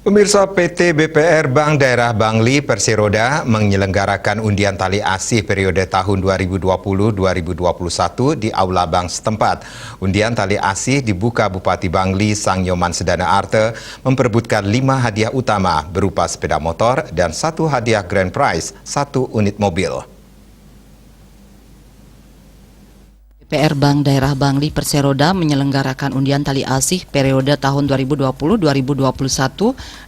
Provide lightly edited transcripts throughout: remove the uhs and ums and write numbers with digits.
Pemirsa, PT BPR Bank Daerah Bangli Perseroda menyelenggarakan undian tali asih periode tahun 2020-2021 di Aula Bank setempat. Undian tali asih dibuka Bupati Bangli Sangyoman Sedana Arte memperebutkan 5 hadiah utama berupa sepeda motor dan 1 hadiah grand prize, 1 unit mobil. BPR Bank Daerah Bangli Perseroda menyelenggarakan undian tali asih periode tahun 2020-2021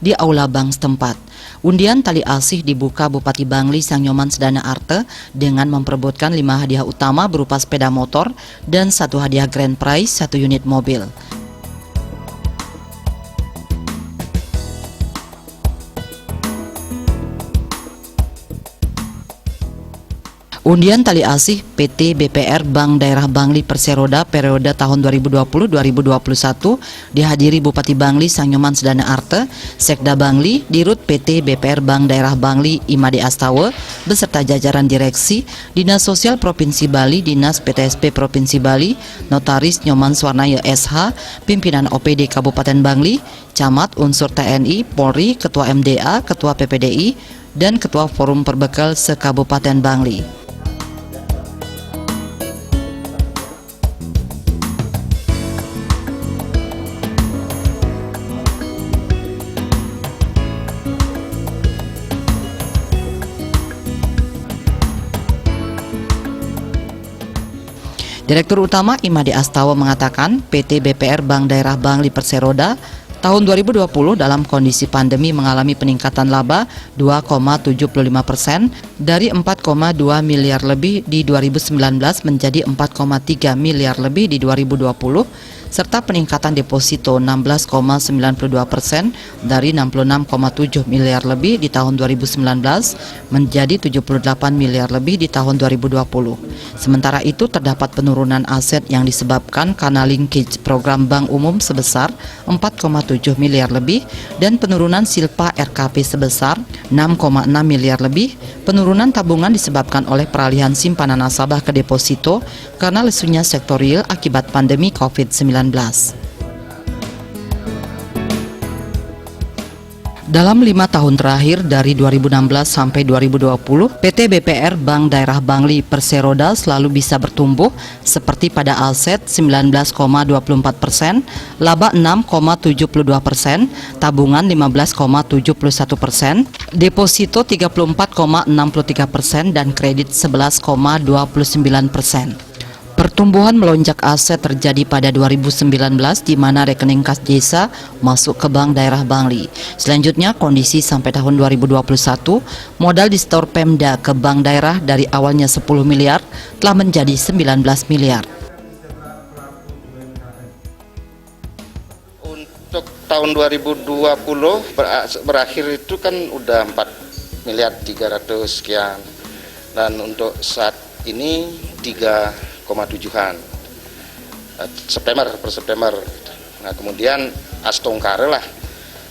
di Aula Bank setempat. Undian tali asih dibuka Bupati Bangli Sangyoman Sedana Arte dengan memperebutkan 5 hadiah utama berupa sepeda motor dan 1 hadiah grand prize, 1 unit mobil. Undian tali asih PT BPR Bank Daerah Bangli Perseroda periode tahun 2020-2021 dihadiri Bupati Bangli Sangyoman Sedana Arte, Sekda Bangli, Dirut PT BPR Bank Daerah Bangli Imade Astawa, beserta jajaran direksi, Dinas Sosial Provinsi Bali, Dinas PTSP Provinsi Bali, Notaris Nyoman Swarnaya SH, pimpinan OPD Kabupaten Bangli, Camat, unsur TNI, Polri, Ketua MDA, Ketua PPDI, dan Ketua Forum Perbekal se-Kabupaten Bangli. Direktur Utama Imade Astawa mengatakan PT BPR Bank Daerah Bangli Perseroda tahun 2020 dalam kondisi pandemi mengalami peningkatan laba 2,75% dari 4,2 miliar lebih di 2019 menjadi 4,3 miliar lebih di 2020, serta peningkatan deposito 16,92% dari 66,7 miliar lebih di tahun 2019 menjadi 78 miliar lebih di tahun 2020. Sementara itu terdapat penurunan aset yang disebabkan karena linkage program bank umum sebesar 4,7 miliar lebih dan penurunan silpa RKP sebesar 6,6 miliar lebih. Penurunan tabungan disebabkan oleh peralihan simpanan nasabah ke deposito karena lesunya sektor real akibat pandemi COVID-19. Dalam 5 tahun terakhir dari 2016 sampai 2020, PT BPR Bank Daerah Bangli Perseroda selalu bisa bertumbuh seperti pada aset 19,24%, laba 6,72%, tabungan 15,71%, deposito 34,63% dan kredit 11,29%. Pertumbuhan melonjak aset terjadi pada 2019 di mana rekening kas desa masuk ke Bank Daerah Bangli. Selanjutnya kondisi sampai tahun 2021, modal di store Pemda ke Bank Daerah dari awalnya 10 miliar telah menjadi 19 miliar. Untuk tahun 2020 berakhir itu kan udah 4 miliar 300 sekian. Dan untuk saat ini 3,7-an per September. Nah kemudian astongkare lah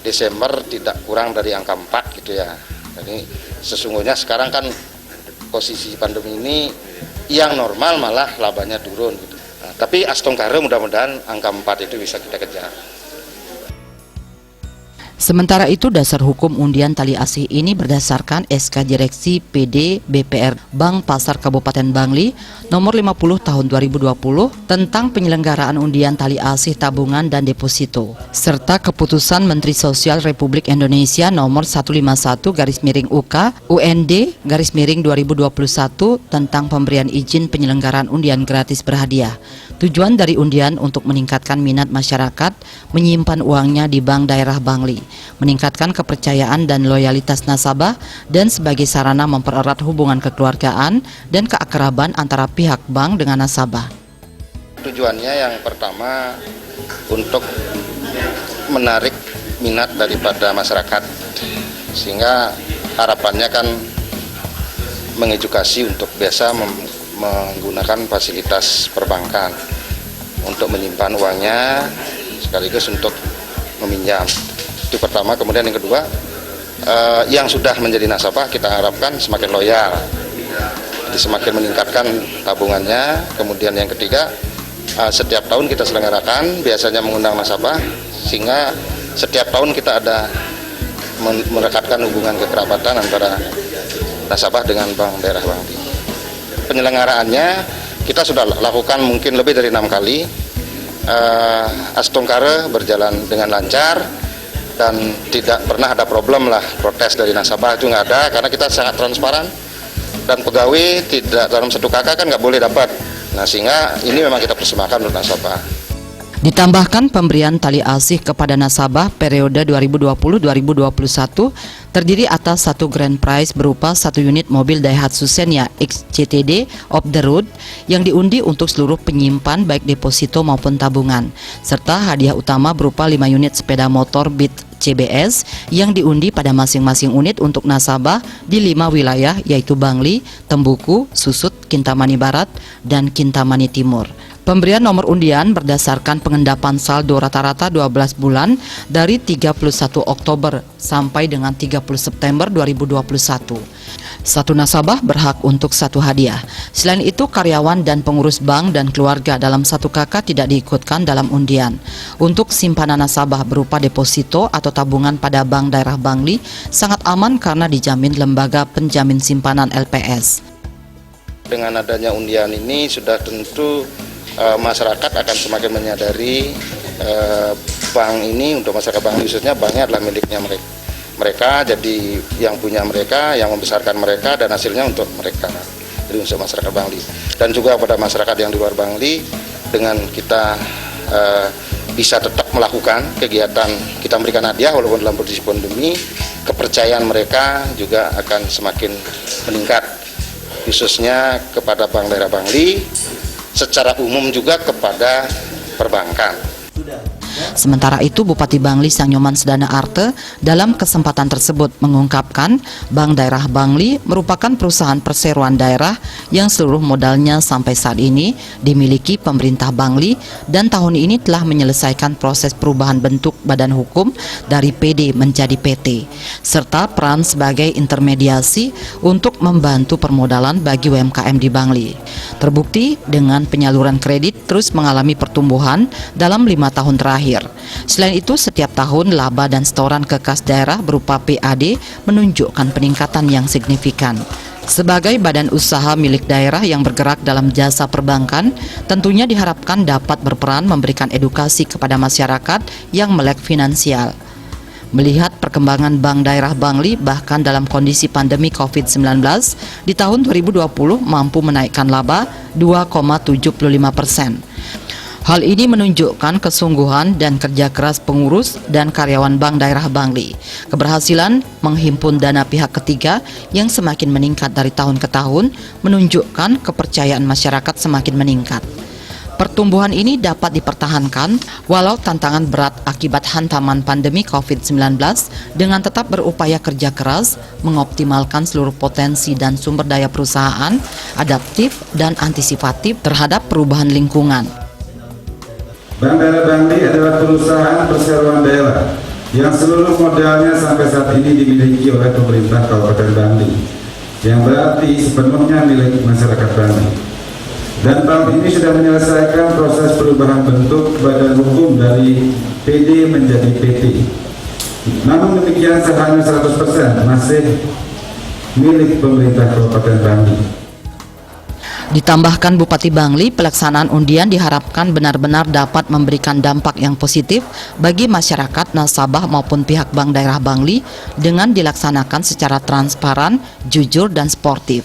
Desember tidak kurang dari angka 4 gitu ya. Jadi sesungguhnya sekarang kan posisi pandemi ini yang normal malah labanya turun gitu. Nah, tapi astongkare mudah-mudahan angka 4 itu bisa kita kejar. Sementara itu dasar hukum undian tali asih ini berdasarkan SK Direksi PD BPR Bank Pasar Kabupaten Bangli nomor 50 tahun 2020 tentang penyelenggaraan undian tali asih tabungan dan deposito, serta keputusan Menteri Sosial Republik Indonesia nomor 151/UK UND/2021 tentang pemberian izin penyelenggaraan undian gratis berhadiah. Tujuan dari undian untuk meningkatkan minat masyarakat menyimpan uangnya di Bank Daerah Bangli, meningkatkan kepercayaan dan loyalitas nasabah, dan sebagai sarana mempererat hubungan kekeluargaan dan keakraban antara pihak bank dengan nasabah. Tujuannya yang pertama untuk menarik minat daripada masyarakat, sehingga harapannya kan mengedukasi untuk biasa menggunakan fasilitas perbankan untuk menyimpan uangnya sekaligus untuk meminjam. Itu pertama. Kemudian yang kedua, yang sudah menjadi nasabah kita harapkan semakin loyal, jadi semakin meningkatkan tabungannya. Kemudian yang ketiga, setiap tahun kita selenggarakan biasanya mengundang nasabah, sehingga setiap tahun kita ada merekatkan hubungan kekerabatan antara nasabah dengan Bank Daerah Bangli. Penyelenggaraannya kita sudah lakukan mungkin lebih dari 6 kali. Astongkare berjalan dengan lancar dan tidak pernah ada problem lah, protes dari nasabah itu nggak ada, karena kita sangat transparan dan pegawai tidak dalam 1 KK kan nggak boleh dapat. Nah, sehingga ini memang kita persembahkan untuk nasabah. Ditambahkan pemberian tali asih kepada nasabah periode 2020-2021 terdiri atas 1 grand prize berupa 1 unit mobil Daihatsu Xenia XCTD off the road yang diundi untuk seluruh penyimpan baik deposito maupun tabungan, serta hadiah utama berupa 5 unit sepeda motor Beat CBS yang diundi pada masing-masing unit untuk nasabah di 5 wilayah yaitu Bangli, Tembuku, Susut, Kintamani Barat, dan Kintamani Timur. Pemberian nomor undian berdasarkan pengendapan saldo rata-rata 12 bulan dari 31 Oktober sampai dengan 30 September 2021. 1 nasabah berhak untuk 1 hadiah. Selain itu, karyawan dan pengurus bank dan keluarga dalam 1 KK tidak diikutkan dalam undian. Untuk simpanan nasabah berupa deposito atau tabungan pada Bank Daerah Bangli sangat aman karena dijamin lembaga penjamin simpanan LPS. Dengan adanya undian ini sudah tentu masyarakat akan semakin menyadari bank ini, untuk masyarakat Bangli khususnya, banknya adalah miliknya mereka, jadi yang punya mereka, yang membesarkan mereka, dan hasilnya untuk mereka, jadi untuk masyarakat Bangli. Dan juga pada masyarakat yang di luar Bangli, dengan kita bisa tetap melakukan kegiatan, kita memberikan hadiah walaupun dalam kondisi pandemi, kepercayaan mereka juga akan semakin meningkat, khususnya kepada Bank Daerah Bangli, secara umum juga kepada perbankan. Sementara itu, Bupati Bangli Sangyoman Sedana Arte dalam kesempatan tersebut mengungkapkan Bank Daerah Bangli merupakan perusahaan perseroan daerah yang seluruh modalnya sampai saat ini dimiliki pemerintah Bangli dan tahun ini telah menyelesaikan proses perubahan bentuk badan hukum dari PD menjadi PT, serta peran sebagai intermediasi untuk membantu permodalan bagi UMKM di Bangli. Terbukti dengan penyaluran kredit terus mengalami pertumbuhan dalam 5 tahun terakhir. Selain itu, setiap tahun laba dan setoran ke kas daerah berupa PAD menunjukkan peningkatan yang signifikan. Sebagai badan usaha milik daerah yang bergerak dalam jasa perbankan, tentunya diharapkan dapat berperan memberikan edukasi kepada masyarakat yang melek finansial. Melihat perkembangan Bank Daerah Bangli bahkan dalam kondisi pandemi COVID-19, di tahun 2020 mampu menaikkan laba 2,75%. Hal ini menunjukkan kesungguhan dan kerja keras pengurus dan karyawan Bank Daerah Bangli. Keberhasilan menghimpun dana pihak ketiga yang semakin meningkat dari tahun ke tahun menunjukkan kepercayaan masyarakat semakin meningkat. Pertumbuhan ini dapat dipertahankan walau tantangan berat akibat hantaman pandemi COVID-19 dengan tetap berupaya kerja keras, mengoptimalkan seluruh potensi dan sumber daya perusahaan, adaptif dan antisipatif terhadap perubahan lingkungan. Bank Daerah Bangli adalah perusahaan perseroan daerah yang seluruh modalnya sampai saat ini dimiliki oleh pemerintah Kabupaten Bangli, yang berarti sepenuhnya milik masyarakat Bangli. Dan tahun ini sudah menyelesaikan proses perubahan bentuk badan hukum dari PD menjadi PT. Namun demikian, hanya 100% masih milik pemerintah Kabupaten Bangli. Ditambahkan Bupati Bangli, pelaksanaan undian diharapkan benar-benar dapat memberikan dampak yang positif bagi masyarakat, nasabah maupun pihak Bank Daerah Bangli dengan dilaksanakan secara transparan, jujur, dan sportif.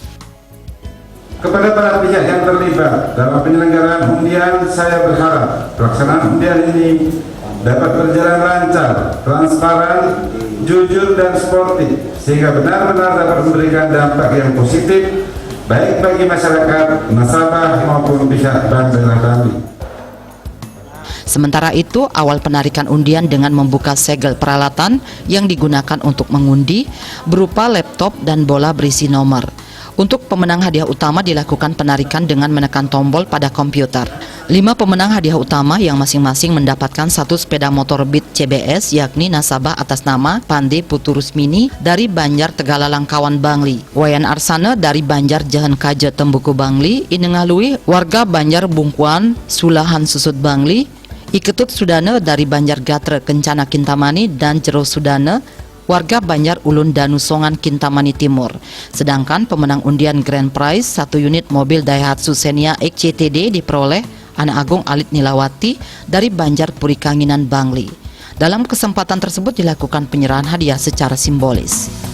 Kepada para pihak yang terlibat dalam penyelenggaraan undian, saya berharap pelaksanaan undian ini dapat berjalan lancar, transparan, jujur, dan sportif, sehingga benar-benar dapat memberikan dampak yang positif baik bagi masyarakat, nasabah maupun pihak Bank Daerah Bangli. Sementara itu, awal penarikan undian dengan membuka segel peralatan yang digunakan untuk mengundi berupa laptop dan bola berisi nomor. Untuk pemenang hadiah utama dilakukan penarikan dengan menekan tombol pada komputer. 5 pemenang hadiah utama yang masing-masing mendapatkan 1 sepeda motor Beat CBS, yakni nasabah atas nama Pande Putu Rusmini dari Banjar Tegalalang Kawan Bangli, Wayan Arsana dari Banjar Jahan Kaje Tembuku Bangli, Inengalui warga Banjar Bungkuan Sulahan Susut Bangli, Iketut Sudana dari Banjar Gatre Kencana Kintamani dan Jero Sudana warga Banjar Ulun Danusongan Kintamani Timur. Sedangkan pemenang undian Grand Prize 1 unit mobil Daihatsu Xenia XCTD diperoleh Anak Agung Alit Nilawati dari Banjar Purikanginan Bangli. Dalam kesempatan tersebut dilakukan penyerahan hadiah secara simbolis.